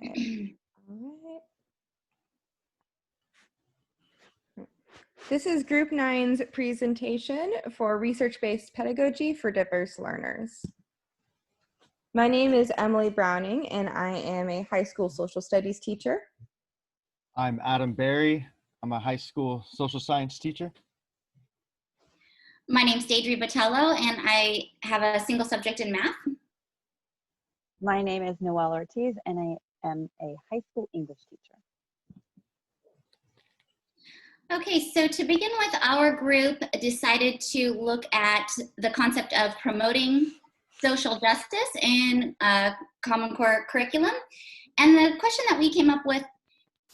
Okay. All right. This is Group 9's presentation for research-based pedagogy for diverse learners. My name is Emily Browning, and I am a high school social studies teacher. I'm Adam Berry. I'm a high school social science teacher. My name's Deidre Botello, and I have a single subject in math. My name is Noelle Ortiz, and I am a high school English teacher. Okay, so to begin with, our group decided to look at the concept of promoting social justice in Common Core curriculum. And the question that we came up with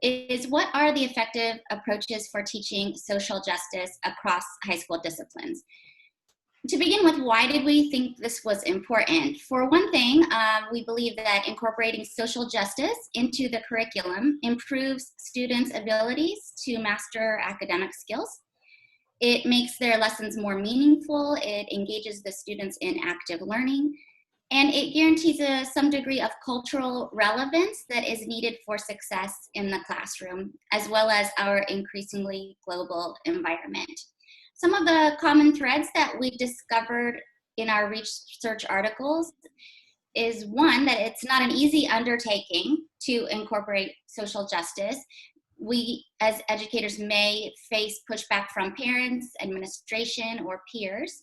is, what are the effective approaches for teaching social justice across high school disciplines? To begin with, why did we think this was important? For one thing, we believe that incorporating social justice into the curriculum improves students' abilities to master academic skills. It makes their lessons more meaningful, it engages the students in active learning, and it guarantees some degree of cultural relevance that is needed for success in the classroom, as well as our increasingly global environment. Some of the common threads that we've discovered in our research articles is, one, that it's not an easy undertaking to incorporate social justice. We, as educators, may face pushback from parents, administration, or peers.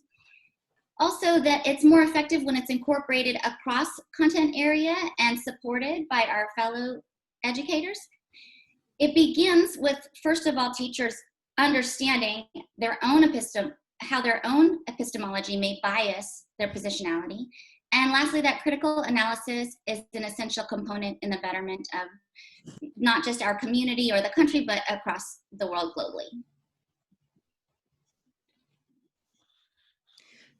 Also, that it's more effective when it's incorporated across content area and supported by our fellow educators. It begins with, first of all, teachers understanding their own how their own epistemology may bias their positionality. And lastly, that critical analysis is an essential component in the betterment of not just our community or the country, but across the world globally.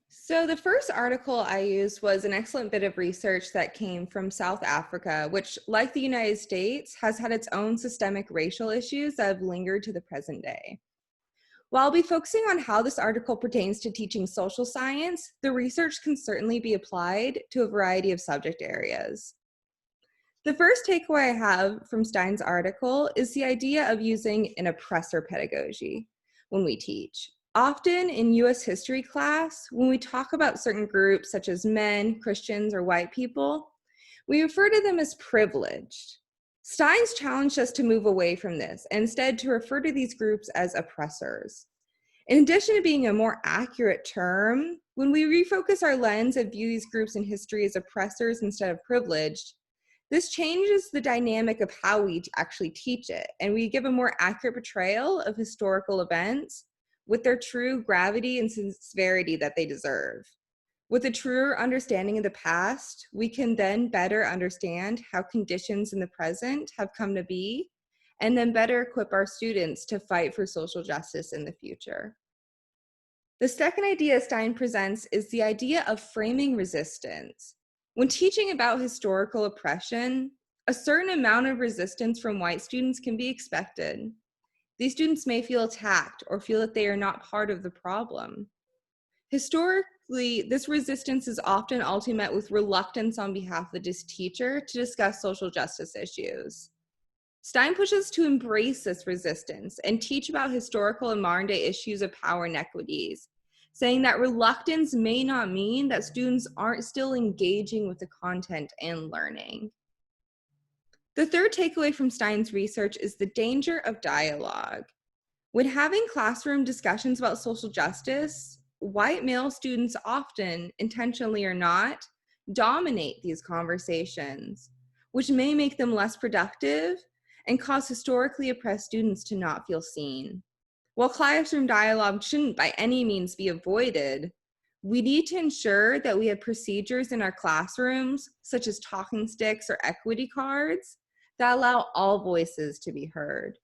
So the first article I used was an excellent bit of research that came from South Africa, which, like the United States, has had its own systemic racial issues that have lingered to the present day. While I'll be focusing on how this article pertains to teaching social science, the research can certainly be applied to a variety of subject areas. The first takeaway I have from Stein's article is the idea of using an oppressor pedagogy when we teach. Often in US history class, when we talk about certain groups such as men, Christians, or white people, we refer to them as privileged. Stein's challenged us to move away from this, and instead to refer to these groups as oppressors. In addition to being a more accurate term, when we refocus our lens and view these groups in history as oppressors instead of privileged, this changes the dynamic of how we actually teach it, and we give a more accurate portrayal of historical events with their true gravity and severity that they deserve. With a truer understanding of the past, we can then better understand how conditions in the present have come to be, and then better equip our students to fight for social justice in the future. The second idea Stein presents is the idea of framing resistance. When teaching about historical oppression, a certain amount of resistance from white students can be expected. These students may feel attacked or feel that they are not part of the problem. Historically, this resistance is often also met with reluctance on behalf of the teacher to discuss social justice issues. Stein pushes to embrace this resistance and teach about historical and modern day issues of power inequities, saying that reluctance may not mean that students aren't still engaging with the content and learning. The third takeaway from Stein's research is the danger of dialogue. When having classroom discussions about social justice, white male students often, intentionally or not, dominate these conversations, which may make them less productive and cause historically oppressed students to not feel seen. While classroom dialogue shouldn't by any means be avoided, we need to ensure that we have procedures in our classrooms, such as talking sticks or equity cards, that allow all voices to be heard.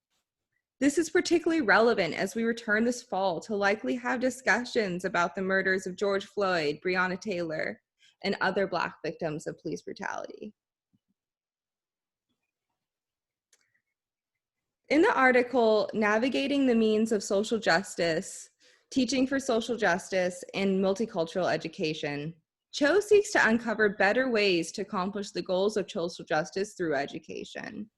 This is particularly relevant as we return this fall to likely have discussions about the murders of George Floyd, Breonna Taylor, and other Black victims of police brutality. In the article, Navigating the Means of Social Justice, Teaching for Social Justice in Multicultural Education, Cho seeks to uncover better ways to accomplish the goals of social justice through education.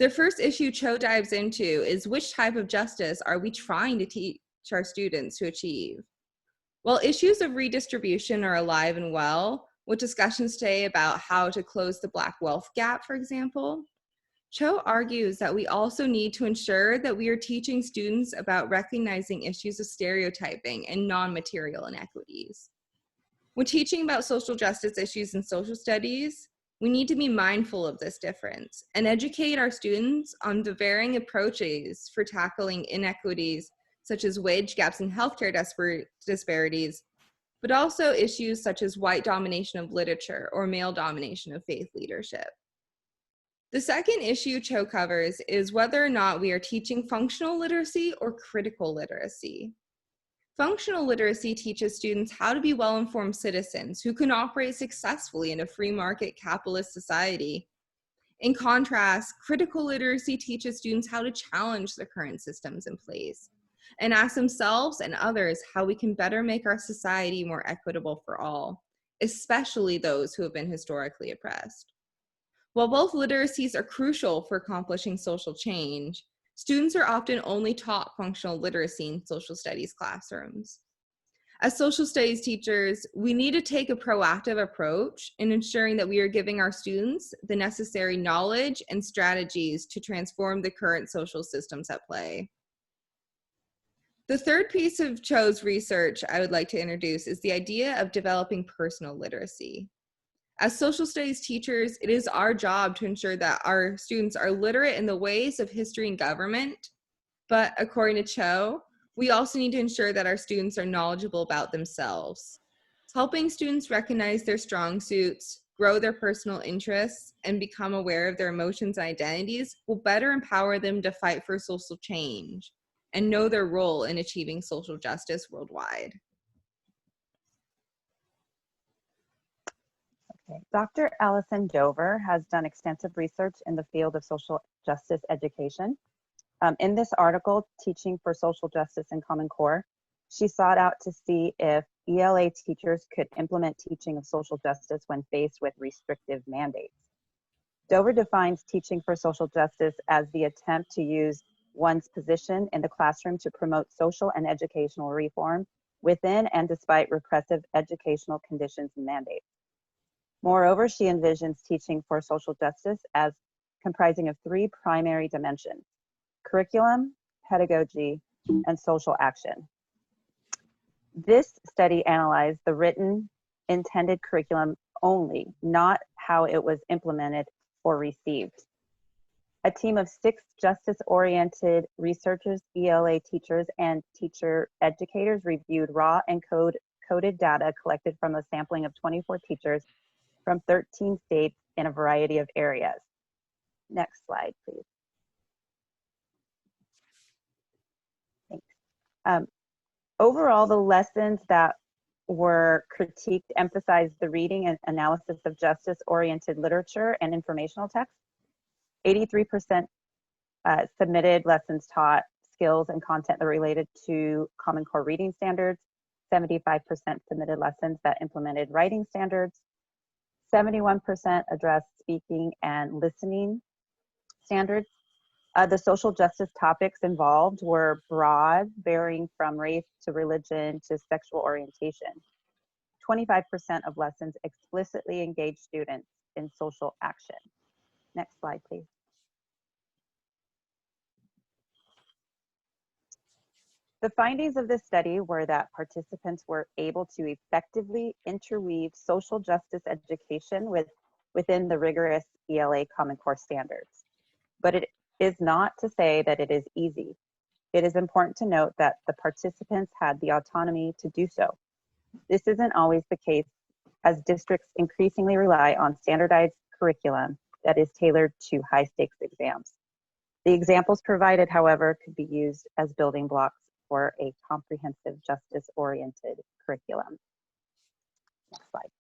The first issue Cho dives into is which type of justice are we trying to teach our students to achieve? While issues of redistribution are alive and well, with discussions today about how to close the Black wealth gap, for example, Cho argues that we also need to ensure that we are teaching students about recognizing issues of stereotyping and non-material inequities. When teaching about social justice issues in social studies, we need to be mindful of this difference and educate our students on the varying approaches for tackling inequities such as wage gaps and healthcare disparities, but also issues such as white domination of literature or male domination of faith leadership. The second issue Cho covers is whether or not we are teaching functional literacy or critical literacy. Functional literacy teaches students how to be well-informed citizens who can operate successfully in a free market capitalist society. In contrast, critical literacy teaches students how to challenge the current systems in place and ask themselves and others how we can better make our society more equitable for all, especially those who have been historically oppressed. While both literacies are crucial for accomplishing social change, students are often only taught functional literacy in social studies classrooms. As social studies teachers, we need to take a proactive approach in ensuring that we are giving our students the necessary knowledge and strategies to transform the current social systems at play. The third piece of Cho's research I would like to introduce is the idea of developing personal literacy. As social studies teachers, it is our job to ensure that our students are literate in the ways of history and government, but according to Cho, we also need to ensure that our students are knowledgeable about themselves. Helping students recognize their strong suits, grow their personal interests, and become aware of their emotions and identities will better empower them to fight for social change and know their role in achieving social justice worldwide. Okay. Dr. Allison Dover has done extensive research in the field of social justice education. In this article, Teaching for Social Justice in Common Core, she sought out to see if ELA teachers could implement teaching of social justice when faced with restrictive mandates. Dover defines teaching for social justice as the attempt to use one's position in the classroom to promote social and educational reform within and despite repressive educational conditions and mandates. Moreover, she envisions teaching for social justice as comprising of three primary dimensions: curriculum, pedagogy, and social action. This study analyzed the written intended curriculum only, not how it was implemented or received. A team of 6 justice-oriented researchers, ELA teachers, and teacher educators reviewed raw and coded data collected from a sampling of 24 teachers from 13 states in a variety of areas. Next slide, please. Thanks. Overall, the lessons that were critiqued emphasized the reading and analysis of justice-oriented literature and informational text. 83% submitted lessons taught skills and content that related to Common Core reading standards. 75% submitted lessons that implemented writing standards. 71% addressed speaking and listening standards. The social justice topics involved were broad, varying from race to religion to sexual orientation. 25% of lessons explicitly engaged students in social action. Next slide, please. The findings of this study were that participants were able to effectively interweave social justice education within the rigorous ELA Common Core standards. But it is not to say that it is easy. It is important to note that the participants had the autonomy to do so. This isn't always the case, as districts increasingly rely on standardized curriculum that is tailored to high-stakes exams. The examples provided, however, could be used as building blocks for a comprehensive justice-oriented curriculum. Next slide.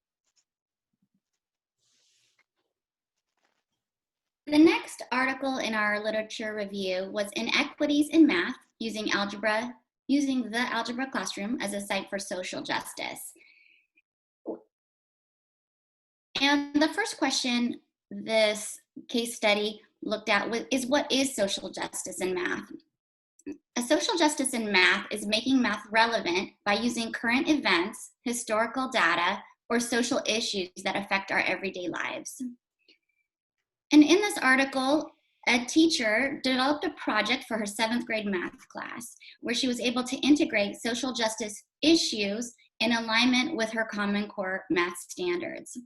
The next article in our literature review was Inequities in Math using the Algebra Classroom as a site for social justice. And the first question this case study looked at is, what is social justice in math? A social justice in math is making math relevant by using current events, historical data, or social issues that affect our everyday lives. And in this article, a teacher developed a project for her 7th grade math class where she was able to integrate social justice issues in alignment with her Common Core math standards.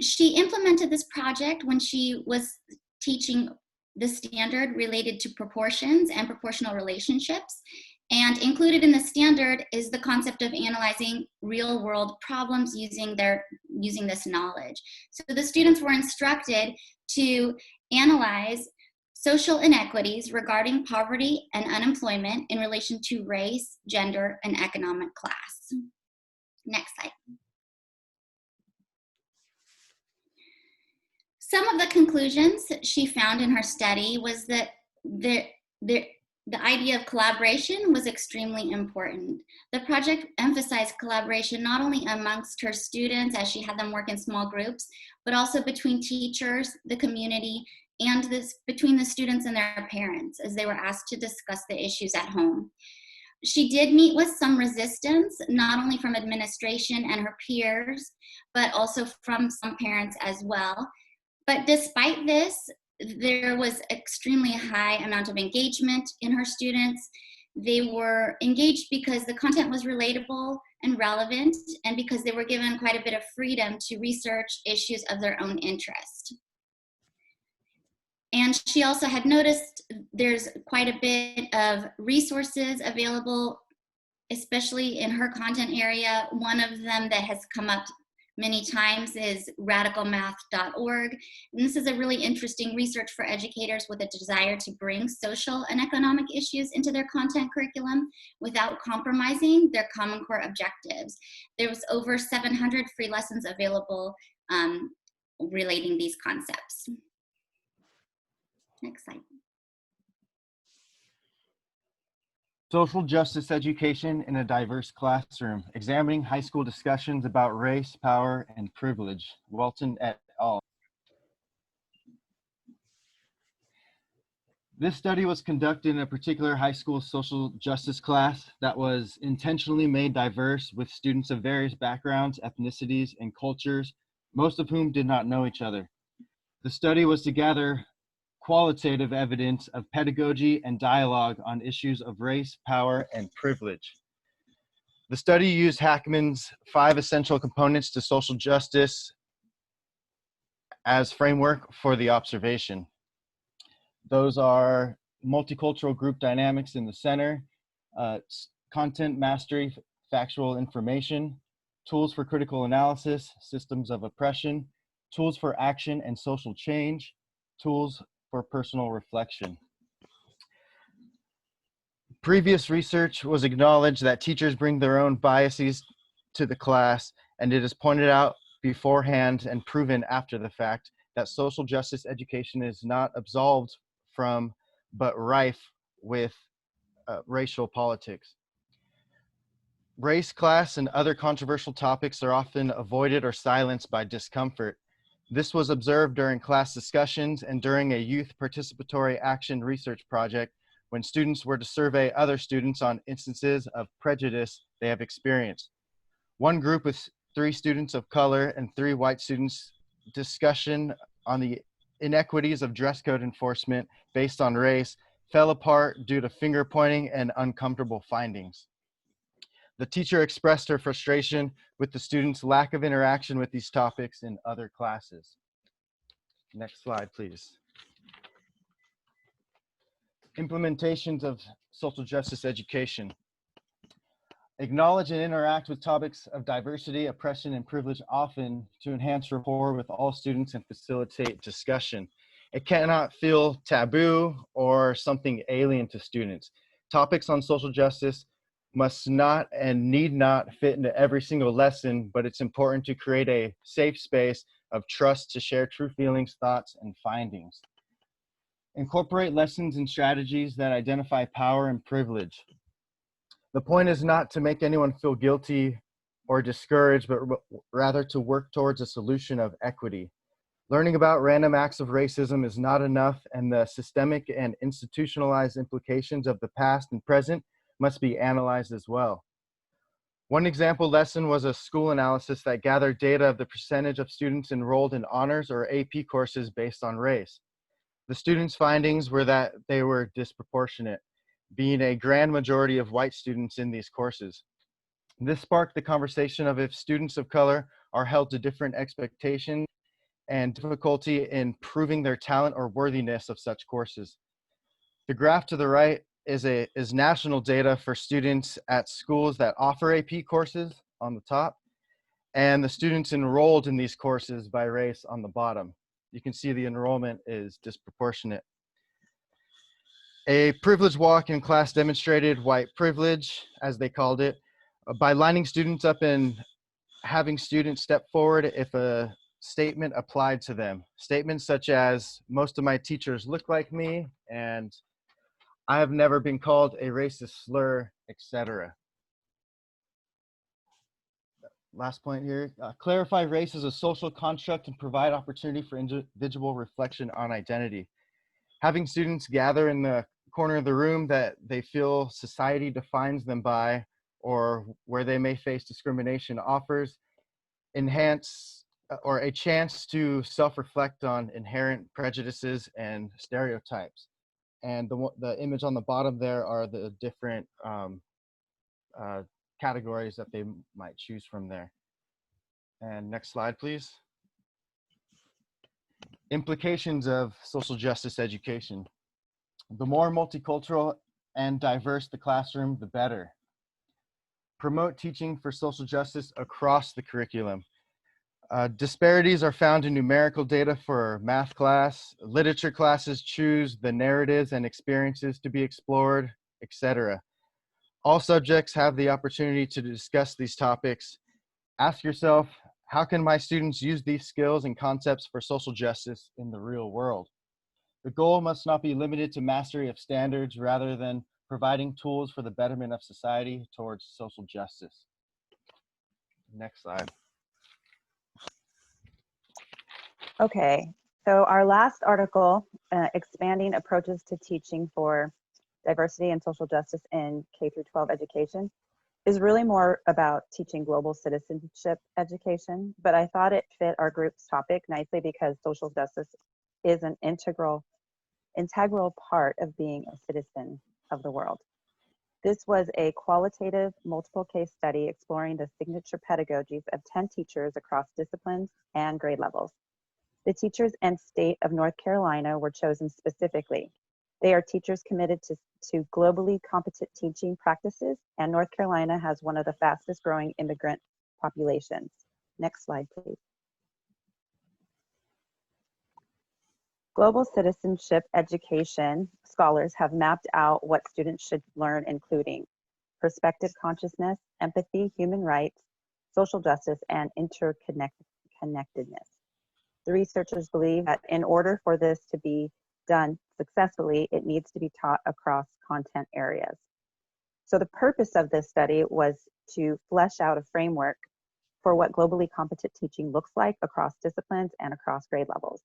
She implemented this project when she was teaching the standard related to proportions and proportional relationships. And included in the standard is the concept of analyzing real world problems using this knowledge. So the students were instructed to analyze social inequities regarding poverty and unemployment in relation to race, gender, and economic class. Next slide. Some of the conclusions she found in her study was that the idea of collaboration was extremely important. The project emphasized collaboration not only amongst her students as she had them work in small groups, but also between teachers, the community, and between the students and their parents as they were asked to discuss the issues at home. She did meet with some resistance, not only from administration and her peers, but also from some parents as well. But despite this, there was extremely high amount of engagement in her students. They were engaged because the content was relatable and relevant, and because they were given quite a bit of freedom to research issues of their own interest. And she also had noticed there's quite a bit of resources available, especially in her content area. One of them that has come up many times is radicalmath.org. And this is a really interesting research for educators with a desire to bring social and economic issues into their content curriculum without compromising their Common Core objectives. There was over 700 free lessons available relating these concepts. Next slide. Social justice education in a diverse classroom, examining high school discussions about race, power, and privilege. Welton et al. This study was conducted in a particular high school social justice class that was intentionally made diverse with students of various backgrounds, ethnicities, and cultures, most of whom did not know each other. The study was to gather qualitative evidence of pedagogy and dialogue on issues of race, power, and privilege. The study used Hackman's 5 essential components to social justice as framework for the observation. Those are multicultural group dynamics in the center, content mastery, factual information, tools for critical analysis, systems of oppression, tools for action and social change, tools for personal reflection. Previous research was acknowledged that teachers bring their own biases to the class, and it is pointed out beforehand and proven after the fact that social justice education is not absolved from, but rife with racial politics. Race, class, and other controversial topics are often avoided or silenced by discomfort. This was observed during class discussions and during a youth participatory action research project when students were to survey other students on instances of prejudice they have experienced. One group with 3 students of color and 3 white students discussion on the inequities of dress code enforcement based on race fell apart due to finger pointing and uncomfortable findings. The teacher expressed her frustration with the students' lack of interaction with these topics in other classes. Next slide, please. Implementations of social justice education. Acknowledge and interact with topics of diversity, oppression, and privilege often to enhance rapport with all students and facilitate discussion. It cannot feel taboo or something alien to students. Topics on social justice must not and need not fit into every single lesson, but it's important to create a safe space of trust to share true feelings, thoughts, and findings. Incorporate lessons and strategies that identify power and privilege. The point is not to make anyone feel guilty or discourage, but rather to work towards a solution of equity. Learning about random acts of racism is not enough, and the systemic and institutionalized implications of the past and present must be analyzed as well. One example lesson was a school analysis that gathered data of the percentage of students enrolled in honors or AP courses based on race. The students' findings were that they were disproportionate, being a grand majority of white students in these courses. This sparked the conversation of if students of color are held to different expectations and difficulty in proving their talent or worthiness of such courses. The graph to the right is national data for students at schools that offer AP courses on the top, and the students enrolled in these courses by race on the bottom. You can see the enrollment is disproportionate. A privilege walk in class demonstrated white privilege, as they called it, by lining students up and having students step forward if a statement applied to them. Statements such as, most of my teachers look like me, and I have never been called a racist slur, etc. Last point here, clarify race as a social construct and provide opportunity for individual reflection on identity. Having students gather in the corner of the room that they feel society defines them by, or where they may face discrimination, offers a chance to self-reflect on inherent prejudices and stereotypes. And the image on the bottom there are the different categories that they might choose from there. And next slide, please. Implications of social justice education. The more multicultural and diverse the classroom, the better. Promote teaching for social justice across the curriculum. Disparities are found in numerical data for math class. Literature classes choose the narratives and experiences to be explored, etc. All subjects have the opportunity to discuss these topics. Ask yourself, how can my students use these skills and concepts for social justice in the real world? The goal must not be limited to mastery of standards, rather than providing tools for the betterment of society towards social justice. Next slide. Okay, so our last article, expanding approaches to teaching for diversity and social justice in K through 12 education, is really more about teaching global citizenship education, but I thought it fit our group's topic nicely because social justice is an integral part of being a citizen of the world. This was a qualitative multiple case study exploring the signature pedagogies of 10 teachers across disciplines and grade levels. The teachers and state of North Carolina were chosen specifically. They are teachers committed to globally competent teaching practices, and North Carolina has one of the fastest growing immigrant populations. Next slide, please. Global citizenship education scholars have mapped out what students should learn, including perspective consciousness, empathy, human rights, social justice, and interconnectedness. The researchers believe that in order for this to be done successfully, it needs to be taught across content areas. So the purpose of this study was to flesh out a framework for what globally competent teaching looks like across disciplines and across grade levels.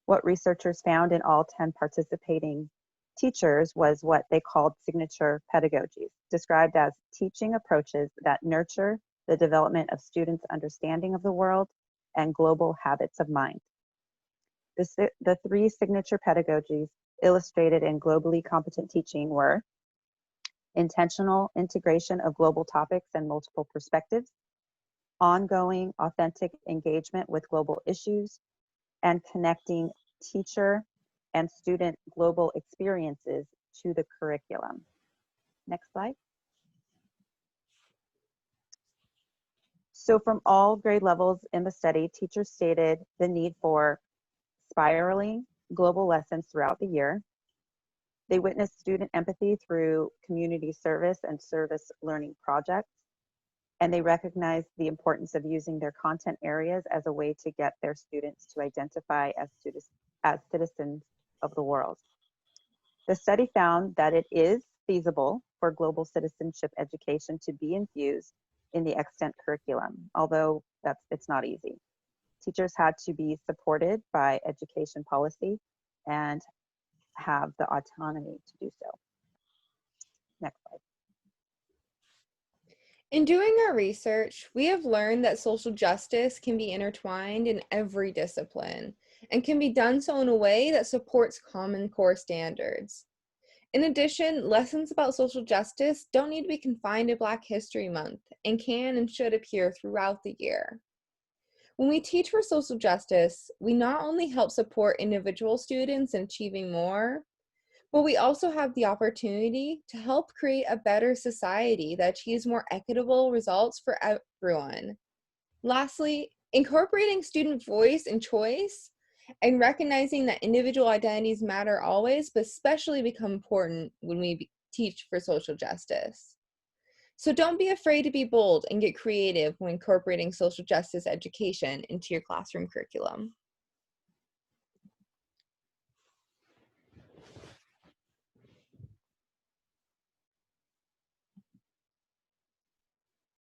What researchers found in all 10 participating teachers was what they called signature pedagogies, described as teaching approaches that nurture the development of students' understanding of the world and global habits of mind. The three signature pedagogies illustrated in globally competent teaching were intentional integration of global topics and multiple perspectives, ongoing authentic engagement with global issues, and connecting teacher and student global experiences to the curriculum. Next slide. So from all grade levels in the study, teachers stated the need for spiraling global lessons throughout the year. They witnessed student empathy through community service and service learning projects, and they recognized the importance of using their content areas as a way to get their students to identify as citizens of the world. The study found that it is feasible for global citizenship education to be infused in the extant curriculum, although it's not easy. Teachers had to be supported by education policy and have the autonomy to do so. Next slide. In doing our research, we have learned that social justice can be intertwined in every discipline and can be done so in a way that supports Common Core standards. In addition, lessons about social justice don't need to be confined to Black History Month and can and should appear throughout the year. When we teach for social justice, we not only help support individual students in achieving more, but we also have the opportunity to help create a better society that achieves more equitable results for everyone. Lastly, incorporating student voice and choice and recognizing that individual identities matter always, but especially become important when we teach for social justice. So don't be afraid to be bold and get creative when incorporating social justice education into your classroom curriculum.